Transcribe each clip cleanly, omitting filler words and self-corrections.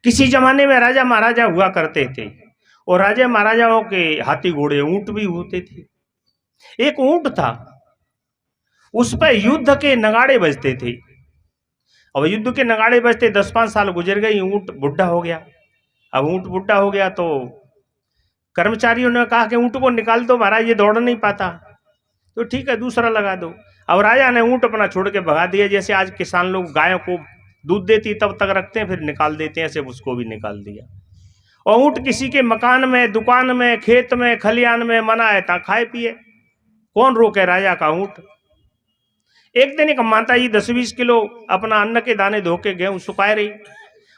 किसी जमाने में राजा महाराजा हुआ करते थे और राजा महाराजाओं के हाथी घोड़े ऊंट भी होते थे। एक ऊंट था, उस पर युद्ध के नगाड़े बजते थे। अब युद्ध के नगाड़े बजते 10-5 साल गुजर गई, ऊंट बुढ़ा हो गया। अब ऊंट बुढ़ा हो गया तो कर्मचारियों ने कहा कि ऊंट को निकाल दो महाराज, ये दौड़ नहीं पाता। तो ठीक है, दूसरा लगा दो। अब राजा ने ऊंट अपना छोड़ के भगा दिया। जैसे आज किसान लोग गायों को दूध देती तब तक रखते हैं, फिर निकाल देते हैं, ऐसे उसको भी निकाल दिया। और ऊंट किसी के मकान में, दुकान में, खेत में, खलियान में मना है ता खाए पिए, कौन रोके राजा का ऊंट। एक दिन एक माता जी 10-20 किलो अपना अन्न के दाने धो के गेहूं सुखाए रही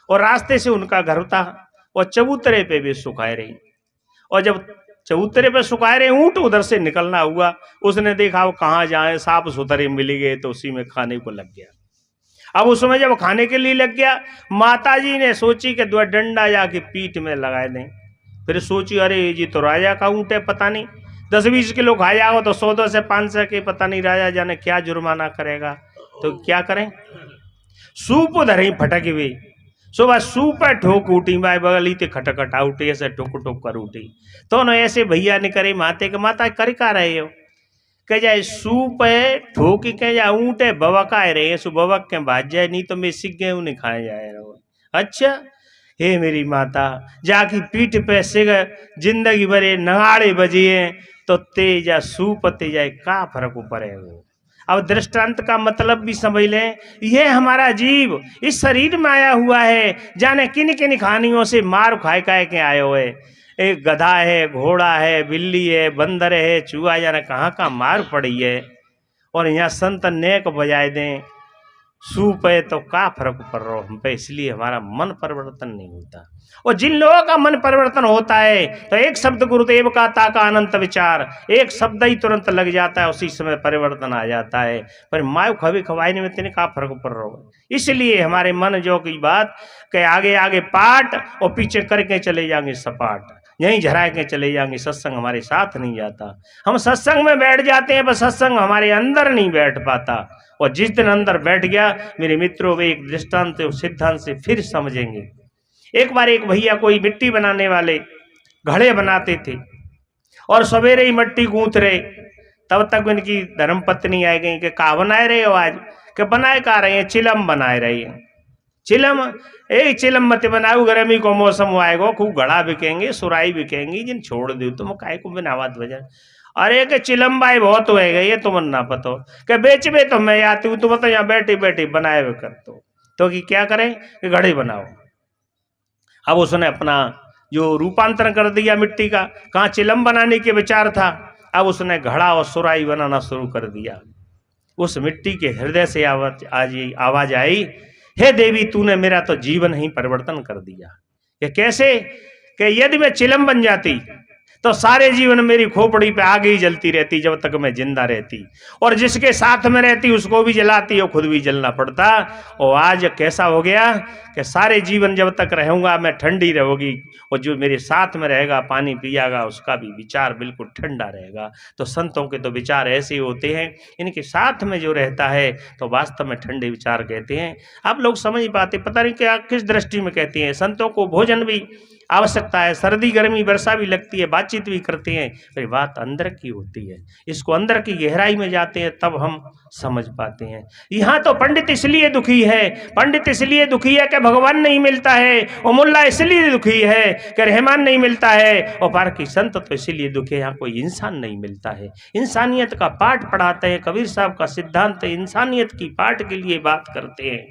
और रास्ते से उनका घर था और चबूतरे पे भी सुखाए रही। और जब चबूतरे पे सुखाए रहे ऊंट उधर से निकलना हुआ, उसने देखा वो कहाँ जाए, साफ सुथरे मिल गए तो उसी में खाने को लग गया। अब उसमें जब खाने के लिए लग गया, माता जी ने सोची कि 2 डंडा जाके पीठ में लगा दें। फिर सोची अरे जी तो राजा का ऊंट है, पता नहीं 10-20 किलो खा जाओ तो 100 से 500 के, पता नहीं राजा जाने क्या जुर्माना करेगा। तो क्या करें, सूप धरी फटक हुई। सुबह सूप ठोक उठी, माए बगली ते खटखटा उठी, ऐसे टुक टुक कर उठी। तो न ऐसे भैया ने करे माते के माता कर का रहे हो, कह जाए सूप है ठोकी, कह जाए ऊँट है बवका रहे, सु बवक के भाज जाए, नहीं तो मैं सीख गए उन्हें खाए जाए रहो। अच्छा हे मेरी माता, जाकी पीठ पे से जिंदगी भरे नगाड़े बजिए तो तेजा सूप तेजा का फर्क पड़ेगा। अब दृष्टांत का मतलब भी समझ लें, यह हमारा जीव इस शरीर में आया हुआ है, जाने किन किन कहानियों से मार खाए खाए के आए हुए। एक गधा है, घोड़ा है, बिल्ली है, बंदर है, चूहा, जाने कहाँ का मार पड़ी है। और यहाँ संत नेक बजाए दें सूप है तो का फर्क पड़ रहा हम पे, इसलिए हमारा मन परिवर्तन नहीं होता। और जिन लोगों का मन परिवर्तन होता है तो एक शब्द गुरुदेव का ताका अनंत विचार, एक शब्द ही तुरंत लग जाता है, उसी समय परिवर्तन आ जाता है। पर मायू खबी खवाई में तेने का फर्क पड़ रहा हो। इसलिए हमारे मन जो की बात के आगे आगे पाठ और पीछे करके चले जाएंगे सपाट, यहीं झरा के चले जाएंगे, सत्संग हमारे साथ नहीं जाता। हम सत्संग में बैठ जाते हैं पर सत्संग हमारे अंदर नहीं बैठ पाता। और जिस दिन अंदर बैठ गया मेरे मित्रों, वे एक दृष्टांत सिद्धांत से फिर समझेंगे। एक बार एक भैया कोई मिट्टी बनाने वाले घड़े बनाते थे और सवेरे ही मिट्टी गूंथ रहे, तब तक उनकी धर्मपत्नी आ गई कि का बनाए रहे हो आज, कि बनाए का रहे हैं, चिलम बनाए रही है। चिलम, एक चिलम मत बनाओ, गर्मी को मौसम आएगा, खूब घड़ा बिकेंगे, सुराई बिकेंगी, जिन छोड़ दो तुम काय को बिनावत वजह। अरे के चिलम भाई बहुत हो गए, ये तुम ना पतो कि बेच बे तो मैं आती हूँ, तुम तो यहाँ बैठी बैठी बनाए हुए कर तो कि क्या करें कि घड़े बनाओ। अब उसने अपना जो रूपांतरण कर दिया मिट्टी का, कहाँ चिलम बनाने के विचार था, अब उसने घड़ा और सुराई बनाना शुरू कर दिया। उस मिट्टी के हृदय से आवाज आई, हे देवी तूने मेरा तो जीवन ही परिवर्तन कर दिया। कि कैसे, कि यदि मैं चिलम बन जाती तो सारे जीवन मेरी खोपड़ी पे आग ही जलती रहती जब तक मैं जिंदा रहती, और जिसके साथ में रहती उसको भी जलाती और खुद भी जलना पड़ता। और आज कैसा हो गया कि सारे जीवन जब तक रहूंगा मैं ठंडी रहोगी, और जो मेरे साथ में रहेगा पानी पियागा उसका भी विचार बिल्कुल ठंडा रहेगा। तो संतों के तो विचार ऐसे होते हैं, इनके साथ में जो रहता है तो वास्तव में ठंडे विचार कहते हैं। आप लोग समझ पाते, पता नहीं क्या किस दृष्टि में कहते हैं। संतों को भोजन भी आवश्यकता है, सर्दी गर्मी वर्षा भी लगती है, बातचीत भी करते हैं, पर बात अंदर की होती है। इसको अंदर की गहराई में जाते हैं तब हम समझ पाते हैं। यहाँ तो पंडित इसलिए दुखी है, पंडित इसलिए दुखी है कि भगवान नहीं मिलता है, और मुल्ला इसलिए दुखी है कि रहमान नहीं मिलता है, और बाकी संत तो इसलिए दुखी है यहाँ कोई इंसान नहीं मिलता है। इंसानियत का पाठ पढ़ाते हैं, कबीर साहब का सिद्धांत इंसानियत की पाठ के लिए बात करते हैं।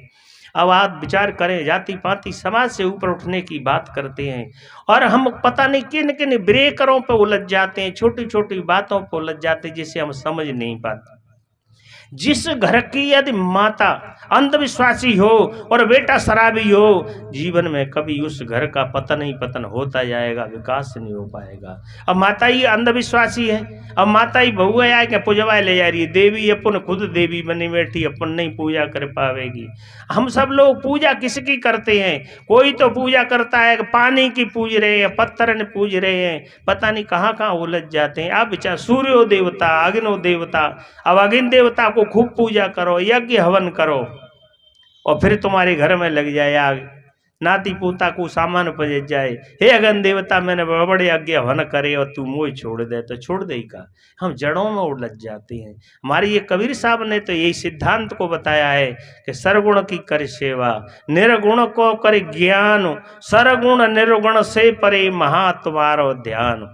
अब आप विचार करें, जाति पाति समाज से ऊपर उठने की बात करते हैं, और हम पता नहीं किन किन ब्रेकरों पर उलझ जाते हैं, छोटी छोटी बातों पर उलझ जाते हैं जिसे हम समझ नहीं पाते। जिस घर की यदि माता अंधविश्वासी हो और बेटा शराबी हो, जीवन में कभी उस घर का पतन ही पतन होता जाएगा, विकास नहीं हो पाएगा। अब माता ही अंधविश्वासी है, अब माता ही बहू आए के पूजवा ले जा रही है, देवी अपन खुद देवी बनी बैठी, अपन नहीं पूजा कर पावेगी। हम सब लोग पूजा किसकी करते हैं? कोई तो पूजा करता है पानी की पूज रहे हैं, पत्थर ने पूज रहे हैं, पता नहीं कहाँ कहाँ उलझ जाते हैं। आप विचार, सूर्यो देवता, अग्नो देवता, अब अग्नि देवता को खूब पूजा करो, यज्ञ हवन करो, और फिर तुम्हारे घर में लग जाए आग, नाती पोता को सामान पजेज जाए, हे अगन देवता मैंने बड़े आज्ञा वन करे और तू मुझे छोड़ दे, तो छोड़ दे का। हम जड़ों में उलझ जाते हैं। हमारी ये कबीर साहब ने तो यही सिद्धांत को बताया है कि सरगुण की कर सेवा, निर्गुण को कर ज्ञान, सरगुण निर्गुण से परे महात्मारो ध्यान।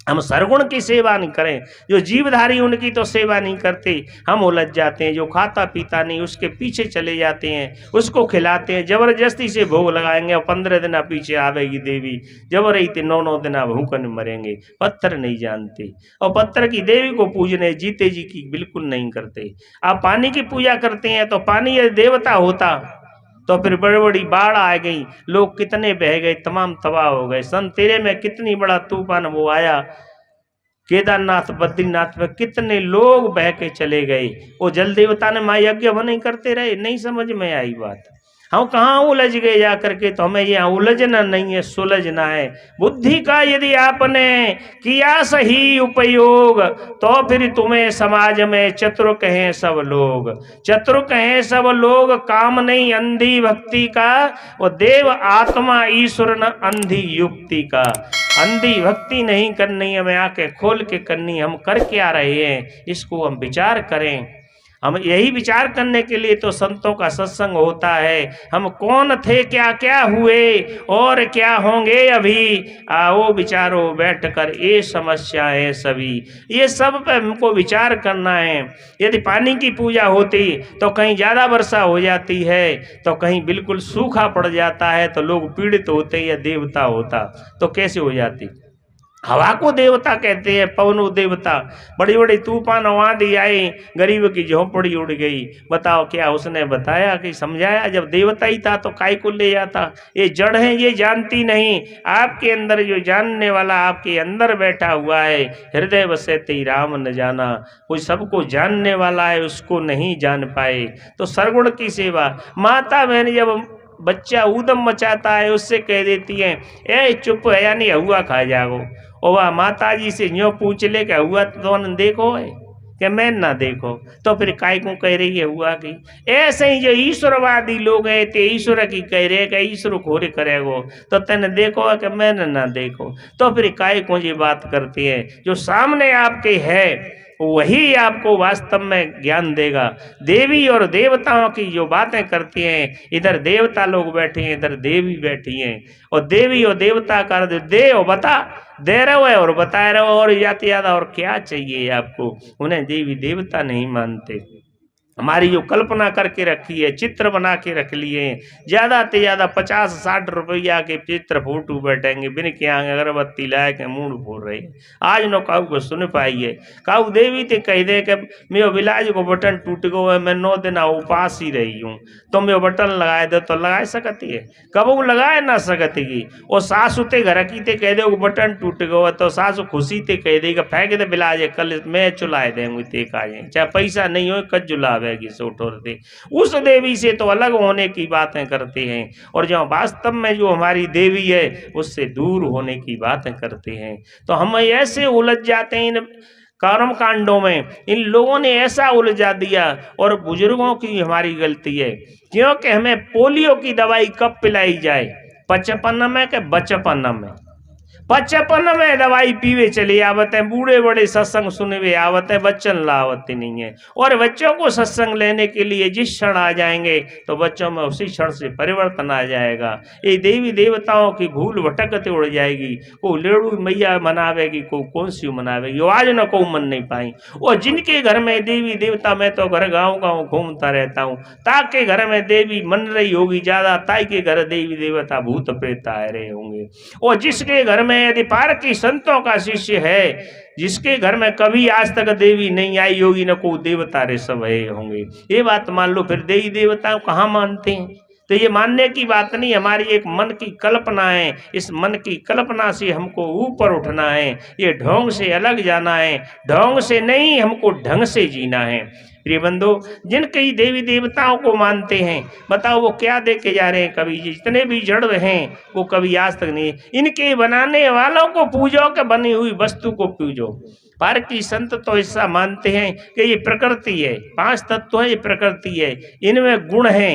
हम सरगुण की सेवा नहीं करें, जो जीवधारी उनकी तो सेवा नहीं करते, हम उलझ जाते हैं। जो खाता पीता नहीं उसके पीछे चले जाते हैं, उसको खिलाते हैं, जबरदस्ती से भोग लगाएंगे और 15 दिन पीछे आवेगी देवी, जबरदस्ती 9 दिन भूखन मरेंगे। पत्थर नहीं जानते और पत्थर की देवी को पूजने जीते जी की बिल्कुल नहीं करते। आप पानी की पूजा करते हैं तो पानी यदि देवता होता तो फिर बड़ी बड़ी बाढ़ आ गई, लोग कितने बह गए, तमाम तबाह हो गए। सन 13 में कितनी बड़ा तूफान वो आया, केदारनाथ बद्रीनाथ में कितने लोग बह के चले गए। वो जल देवता ने माँ यज्ञ वो नहीं करते रहे, नहीं समझ में आई बात। हम कहाँ उलझ गए जा करके, तो हमें यहाँ उलझना नहीं है, सुलझना है। बुद्धि का यदि आपने किया सही उपयोग तो फिर तुम्हें समाज में चतुर कहें सब लोग। चतुर कहें सब लोग, काम नहीं अंधी भक्ति का, वो देव आत्मा ईश्वर न अंधी युक्ति का। अंधी भक्ति नहीं करनी, हमें आंखें खोल के करनी। हम कर क्या रहे हैं इसको हम विचार करें। हम यही विचार करने के लिए तो संतों का सत्संग होता है। हम कौन थे, क्या क्या हुए और क्या होंगे अभी, आओ विचारो बैठ कर ये समस्याएं सभी, ये सब पे हमको विचार करना है। यदि पानी की पूजा होती तो कहीं ज़्यादा वर्षा हो जाती है, तो कहीं बिल्कुल सूखा पड़ जाता है, तो लोग पीड़ित होते, या देवता होता तो कैसे हो जाती। हवा को देवता कहते हैं, पवनो देवता। बड़ी बड़ी तूफान आंधी आई, गरीब की झोंपड़ी उड़ गई। बताओ क्या उसने बताया कि समझाया? जब देवता ही था तो काय को ले जाता। ये जड़ है, ये जानती नहीं। आपके अंदर जो जानने वाला आपके अंदर बैठा हुआ है, हृदय बसेते राम न जाना, कोई सबको जानने वाला है, उसको नहीं जान पाए। तो सरगुण की सेवा, माता बहन जब बच्चा ऊधम मचाता है उससे कह देती है ए चुप है, यानी हुआ खा जाओ। और वह माता जी से यूँ पूछ ले कि हुआ तो देखो है कि मैं ना देखो, तो फिर काय को कह रही है हुआ की। ऐसे ही जो ईश्वरवादी लोग हैं ते ईश्वर की कह रहे कि ईश्वर खोरे करेगो, तो तेने देखो कि मैंने ना देखो, तो फिर काय को ये बात करती है। जो सामने आपके है वही आपको वास्तव में ज्ञान देगा। देवी और देवताओं की जो बातें करती हैं, इधर देवता लोग बैठे हैं, इधर देवी बैठी हैं, और देवी और देवता का दे और बता दे रहे हो है और बता रहे हो, और ज्यादा ज्यादा और क्या चाहिए आपको। उन्हें देवी देवता नहीं मानते। हमारी जो कल्पना करके रखी है, चित्र बना के रख लिए हैं, ज़्यादा से ज़्यादा 50-60 रुपया के चित्र फोटो बैठेंगे, बिन के आगे अगरबत्ती लाए के मूड फोड़ रहे हैं। आज नो काऊ को सुन पाइए, काऊ देवी ते कह दे कि मेरे विलाज को बटन टूट गो है, मैं 9 दिन उपास ही रही हूँ, तो मैं बटन लगाए दे तो लगा सकती है, कब वो लगाए ना सकती। और सासू ते घर की ते कह दे वो बटन टूट गो है, तो सासू खुशी ते कह देगा फेंक दे बिलाज, कल मैं चुलाए देंगे ते का, चाहे पैसा नहीं हो कच जुलावे थे। उस देवी से तो अलग होने की बातें करते हैं, और जो वास्तव में जो हमारी देवी है उससे दूर होने की बातें करते हैं। तो हम ऐसे उलझ जाते हैं इन कर्म कांडों में, इन लोगों ने ऐसा उलझा दिया। और बुजुर्गों की हमारी गलती है, क्योंकि हमें पोलियो की दवाई कब पिलाई जाए, 55 में के बचपन में। 55 में दवाई पीवे चले आवत है, बूढ़े बड़े सत्संग सुनवे आवत है, बच्चन लावत नहीं है। और बच्चों को सत्संग लेने के लिए जिस क्षण आ जाएंगे तो बच्चों में उसी क्षण से परिवर्तन आ जाएगा। ये देवी देवताओं की भूल भटकते उड़ जाएगी। को लेड़ू मैया मनावेगी, को कौन सी मनावेगी, आज न को मन नहीं पाई। और जिनके घर में देवी देवता, मैं तो घर गाँव गाँव घूमता रहता हूँ, ताके घर में देवी मन रही होगी ज्यादा, ताई के घर देवी देवता भूत प्रेत आ रहे होंगे। और जिसके घर में यदि पारकी संतों का शिष्य है, जिसके घर में कभी आज तक देवी नहीं आई होगी, न को देवता रे सब होंगे। ये बात मान लो, फिर देवी देवताओं कहाँ मानते हैं। तो ये मानने की बात नहीं, हमारी एक मन की कल्पना है। इस मन की कल्पना से हमको ऊपर उठना है, ये ढोंग से अलग जाना है, ढोंग से नहीं हमको ढंग से जीना है। प्रिय बंधु, जिनके देवी देवताओं को मानते हैं, बताओ वो क्या दे के जा रहे हैं। कभी जितने भी जड़ हैं वो कभी आज तक नहीं, इनके बनाने वालों को पूजो के बनी हुई वस्तु को पूजो। पारकी संत तो ऐसा मानते हैं कि ये प्रकृति है, 5 तत्व है, ये प्रकृति है, इनमें गुण है,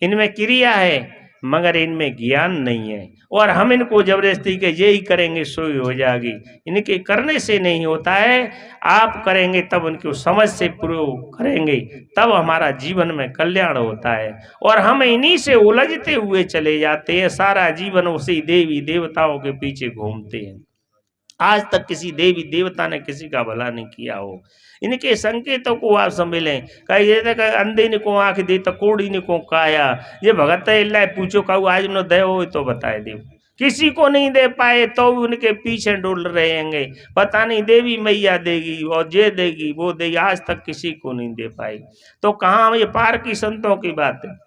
इनमें क्रिया है, मगर इनमें ज्ञान नहीं है और हम इनको जबरदस्ती के यही करेंगे सो ही हो जाएगी। इनके करने से नहीं होता है, आप करेंगे तब उनको समझ से प्रयोग करेंगे तब हमारा जीवन में कल्याण होता है। और हम इन्हीं से उलझते हुए चले जाते हैं, सारा जीवन उसी देवी देवताओं के पीछे घूमते हैं। आज तक किसी देवी देवता ने किसी का भला नहीं किया हो। इनके संकेतों को आप समझें, कहीं ये तक अंधे ने को आंख दी तो कोड़ी ने को काया, ये भगत इल्ला पूछो कहू आज न दे हो तो बताए दे, किसी को नहीं दे पाए तो उनके पीछे डोल रहेंगे, पता नहीं देवी मैया देगी और ये देगी वो देगी, आज तक किसी को नहीं दे पाई। तो कहाँ ये पार की संतों की बात है।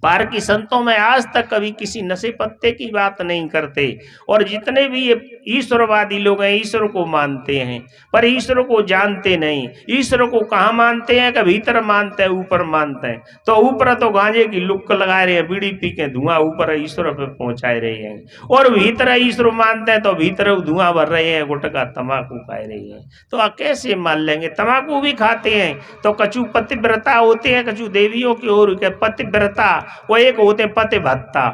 पार की संतों में आज तक कभी किसी नशे पत्ते की बात नहीं करते। और जितने भी ये ईश्वरवादी लोग हैं ईश्वर को मानते हैं पर ईश्वर को जानते नहीं। ईश्वर को कहाँ मानते हैं कि भीतर मानते हैं ऊपर मानते हैं। तो ऊपर तो गांजे की लुक लगा रहे हैं, बीड़ी पी के धुआं ऊपर ईश्वर पे पहुंचाए रहे हैं, और भीतर ईश्वर मानते हैं तो भीतर धुआं भर रहे हैं, गुटखा तम्बाकू खा रहे हैं। तो आप कैसे मान लेंगे। तम्बाकू भी खाते हैं तो कछु पतिव्रता होते हैं, कछु देवियों की ओर के पतिव्रता, वो एक होते पति भत्ता,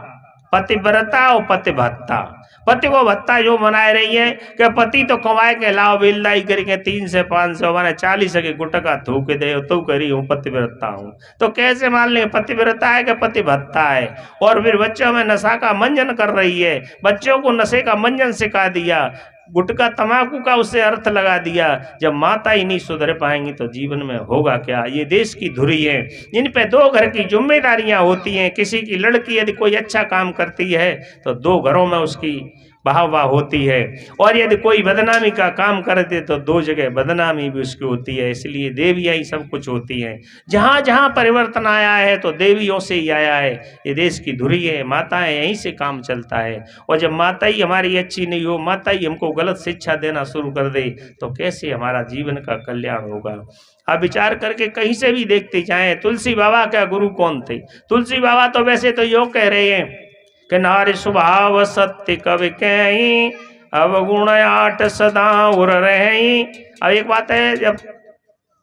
पतिव्रता और पति भत्ता। पति को भत्ता जो मनाए रही है कि पति तो कमाए के लाओ बेलदाई करके 3 से 500 मैंने 40 के गुटका थूक दे तो करी हूँ पतिव्रता हूँ। तो कैसे मान लेंगे पतिव्रता है कि पति भत्ता है। और फिर बच्चों में नशा का मंजन कर रही है, बच्चों को नशे का मंजन सिखा दिया, गुटखा तम्बाकू का उससे अर्थ लगा दिया। जब माता ही नहीं सुधर पाएंगी तो जीवन में होगा क्या। ये देश की धुरी है, इन पे 2 घर की जिम्मेदारियां होती हैं। किसी की लड़की यदि कोई अच्छा काम करती है तो 2 घरों में उसकी वाहवाह होती है, और यदि कोई बदनामी का काम करते तो 2 जगह बदनामी भी उसकी होती है। इसलिए देवियाँ ही सब कुछ होती हैं। जहाँ जहाँ परिवर्तन आया है तो देवियों से ही आया है। ये देश की धुरी है, माताएं यहीं से काम चलता है। और जब माता ही हमारी अच्छी नहीं हो, माता ही हमको गलत शिक्षा देना शुरू कर दे तो कैसे हमारा जीवन का कल्याण होगा। आप विचार करके कहीं से भी देखते जाएं, तुलसी बाबा का गुरु कौन थे। तुलसी बाबा तो वैसे तो यो कह रहे हैं कि नारी स्वभाव सत्य कवि कहीं, अवगुण 8 सदा उर रही। अब एक बात है, जब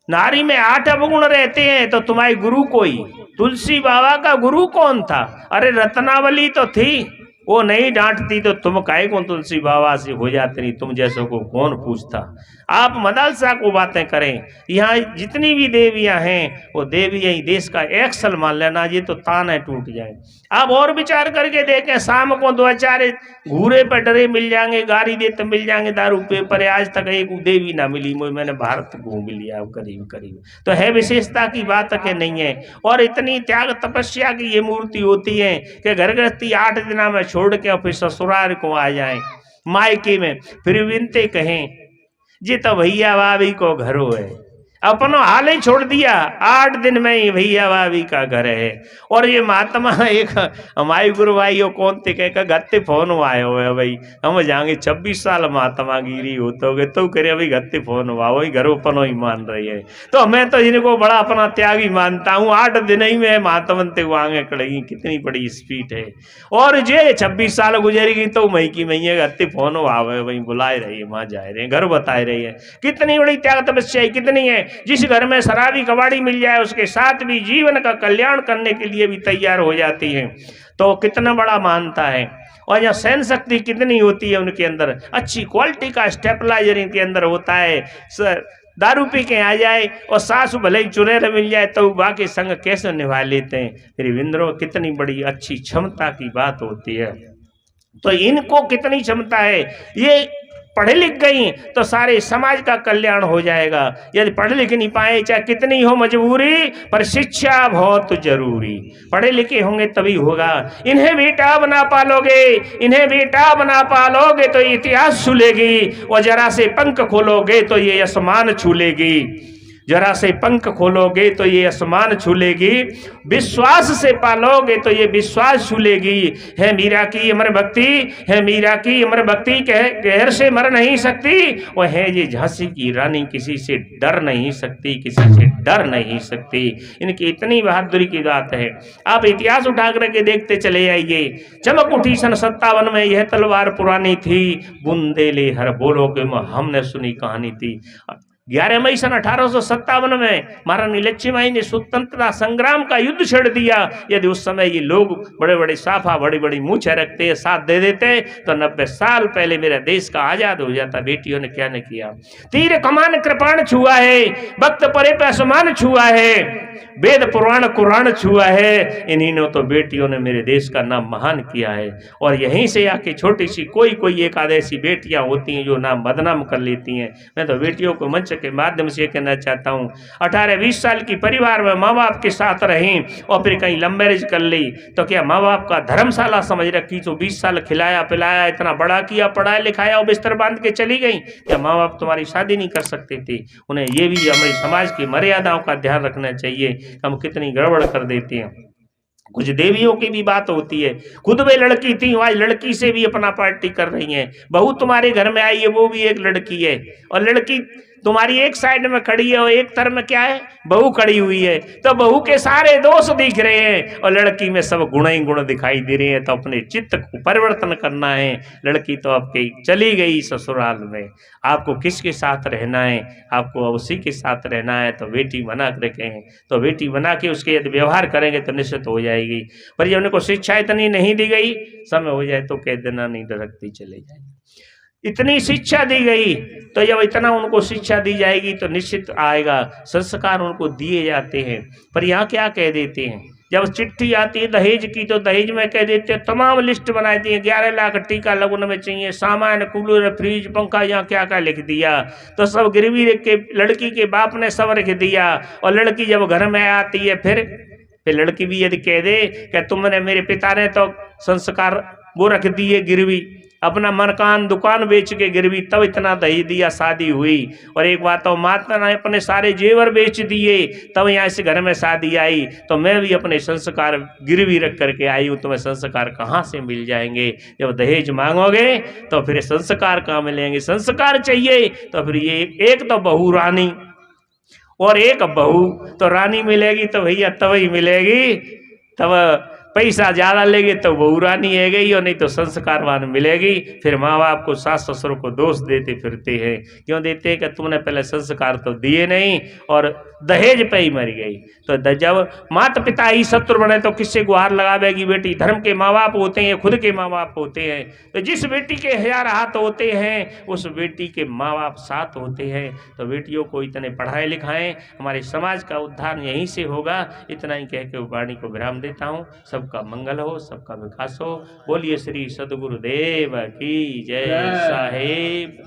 नारी में 8 अवगुण रहते हैं तो तुम्हारी गुरु कोई। तुलसी बाबा का गुरु कौन था। अरे रत्नावली तो थी, वो नहीं डांटती तो तुम काहे को तुलसी बाबा से हो जाते नहीं, तुम जैसों को कौन पूछता। आप मदरसा को बातें करें, यहाँ जितनी भी देवियां हैं वो देवियां ही देश का एक्सल मान लेना, ये तो ताने टूट जाए। आप और विचार करके देखें, शाम को 2-4 घूरे पर डरे मिल जाएंगे, गाड़ी देते मिल जाएंगे, दारू पे पर आज तक एक देवी ना मिली। मैंने भारत घूम लिया करीब करीब। तो है विशेषता की बात के नहीं है। और इतनी त्याग तपस्या की ये मूर्ति होती है कि घर गृहस्थी 8 दिन में छोड़ के और फिर ससुराल को आ जाए मायके में, फिर विनते कहें जी तो भैया भाभी को घरों है, अपनो हाल ही छोड़ दिया। 8 दिन में ही भैया भाभी का घर है। और ये महात्मा एक हमारी गुरु भाई कौन थे कह गत्ते फोन आए हुए भाई, हम जाएंगे 26 साल महात्मा गिरी हो तो गए तो करे अभी गत्ते फोन हुआ वही घर अपनो ही मान रही है। तो मैं तो इनको बड़ा अपना त्यागी मानता हूँ। 8 दिन ही में महात्मंते को आगे कड़ेगी, कितनी बड़ी स्पीड है। और जे 26 साल गुजरेगी तो मई की मई गत्ते फोन हुआ वही बुलाए रही है, वहां जा रहे हैं, घर बताए रही है। कितनी बड़ी त्याग तपस्या कितनी है। जिस घर में शराबी कबाड़ी मिल जाए उसके साथ भी जीवन का कल्याण करने के लिए भी तैयार हो जाती है, तो कितना बड़ा मानता है। और यहाँ सहन शक्ति कितनी होती है उनके अंदर, अच्छी क्वालिटी का स्टेबलाइजर इनके अंदर होता है। दारू पी के आ जाए और सास भले ही चुनेर मिल जाए तो बाकी संग कैसे निभा लेते हैं। फिर विंद्रो कितनी बड़ी अच्छी क्षमता की बात होती है। तो इनको कितनी क्षमता है, ये पढ़े लिख गई तो सारे समाज का कल्याण हो जाएगा। यदि पढ़ लिख नहीं पाए चाहे कितनी हो मजबूरी, पर शिक्षा बहुत जरूरी। पढ़े लिखे होंगे तभी होगा। इन्हें बेटा बना पालोगे, इन्हें बेटा बना पालोगे तो इतिहास छूलेगी, और जरा से पंख खोलोगे तो ये आसमान छूलेगी। जरा से पंख खोलोगे तो ये आसमान छूलेगी, विश्वास से पालोगे तो ये विश्वास छूलेगी। है मीरा की अमर भक्ति, है मीरा की अमर भक्ति कहर से मर नहीं सकती। वो है ये झांसी की रानी, किसी से डर नहीं सकती, किसी से डर नहीं सकती। इनकी इतनी बहादुरी की बात है। आप इतिहास उठा करके देखते चले आइए। चमक उठी सन 57 में, यह तलवार पुरानी थी, बुंदेले हर बोलो के हमने सुनी कहानी थी। 11 मई सन 1857 में महारानी लक्ष्मीबाई ने स्वतंत्रता संग्राम का युद्ध छेड़ दिया। यदि उस समय ये लोग बड़े बड़े साफा बड़ी बड़ी मूछें रखते साथ दे देते तो 90 साल पहले मेरा देश का आजाद हो जाता। बेटियों ने क्या नहीं किया। तीर कमान कृपाण छुआ है, वक्त परे पे आसमान छुआ है, वेद पुराण कुरान छुआ है। इन्हीं ने तो बेटियों ने मेरे देश का नाम महान किया है। और यहीं से आके छोटी सी कोई एक आध ऐसी बेटियां होती हैं जो नाम बदनाम कर लेती हैं। मैं तो बेटियों को मंच के माध्यम से कहना चाहता हूँ, 18-20 साल की परिवार में माँ बाप के साथ रहीं और फिर कहीं लव मैरिज कर ली तो क्या माँ बाप का धर्मशाला समझ रखी? तो 20 साल खिलाया पिलाया, इतना बड़ा किया, पढ़ाया लिखाया और बिस्तर बांध के चली गई। क्या माँ बाप तुम्हारी शादी नहीं कर सकते थे? उन्हें ये भी हमारे समाज की मर्यादाओं का ध्यान रखना चाहिए। हम कितनी गड़बड़ कर देते हैं। कुछ देवियों की भी बात होती है। खुद वे लड़की थी, आज लड़की से भी अपना पार्टी कर रही हैं। बहू तुम्हारे घर में आई है, वो भी एक लड़की है और लड़की तुम्हारी एक साइड में खड़ी है और एक तरफ में क्या है, बहू खड़ी हुई है। तो बहू के सारे दोष दिख रहे हैं और लड़की में सब गुण ही गुण दिखाई दे रहे हैं। तो अपने चित्त को परिवर्तन करना है। लड़की तो आपकी चली गई ससुराल में, आपको किसके साथ रहना है? आपको उसी के साथ रहना है। तो बेटी बना के रखें, तो बेटी बना के उसके यदि व्यवहार करेंगे तो निश्चित हो जाएगी। पर जब उनको शिक्षा इतनी नहीं दी गई, समय हो जाए तो कह देना नहीं डरकती चले जाएगी। इतनी शिक्षा दी गई तो जब इतना उनको शिक्षा दी जाएगी तो निश्चित आएगा। संस्कार उनको दिए जाते हैं। पर यहाँ क्या कह देते हैं, जब चिट्ठी आती है दहेज की तो दहेज में कह देते हैं तमाम लिस्ट बना दी है। 11 लाख टीका लगन में चाहिए, सामान, कूलर, फ्रिज, पंखा, यहाँ क्या क्या लिख दिया। तो सब गिरवी रख के लड़की के बाप ने सब रख दिया। और लड़की जब घर में आती है फिर लड़की भी यदि कह दे कि तुमने, मेरे पिता ने तो संस्कार वो रख दिए गिरवी, अपना मकान दुकान बेच के गिरवी, तब इतना दहेज दिया, शादी हुई। और एक बात तो माता ने अपने सारे जेवर बेच दिए तब यहाँ से घर में शादी आई। तो मैं भी अपने संस्कार गिरवी रख करके आई हूँ। तुम्हें संस्कार कहाँ से मिल जाएंगे? जब दहेज मांगोगे तो फिर संस्कार कहाँ मिलेंगे? संस्कार चाहिए तो फिर ये एक तो बहू रानी और एक बहू, तो रानी मिलेगी तो भैया तभी मिलेगी, तब पैसा ज़्यादा लेंगे तो बहू रानी है गई, और नहीं तो संस्कारवान मिलेगी। फिर माँ बाप को, सास ससुर को दोष देते फिरते हैं। क्यों देते हैं? कि तुमने पहले संस्कार तो दिए नहीं और दहेज पे ही मर गई। तो जब माता पिता ही शत्रु बने तो किससे गुहार लगावेगी बेटी? धर्म के माँ बाप होते हैं, खुद के माँ बाप होते हैं। तो जिस बेटी के 1000 हाथ होते हैं उस बेटी के माँ बाप 7 होते हैं। तो बेटियों को इतने पढ़ाए लिखाएं, हमारे समाज का उद्धार यहीं से होगा। इतना ही कह के वाणी को विराम देता हूँ। सबका मंगल हो, सबका विकास हो। बोलिए श्री सद्गुरुदेव की जय साहेब।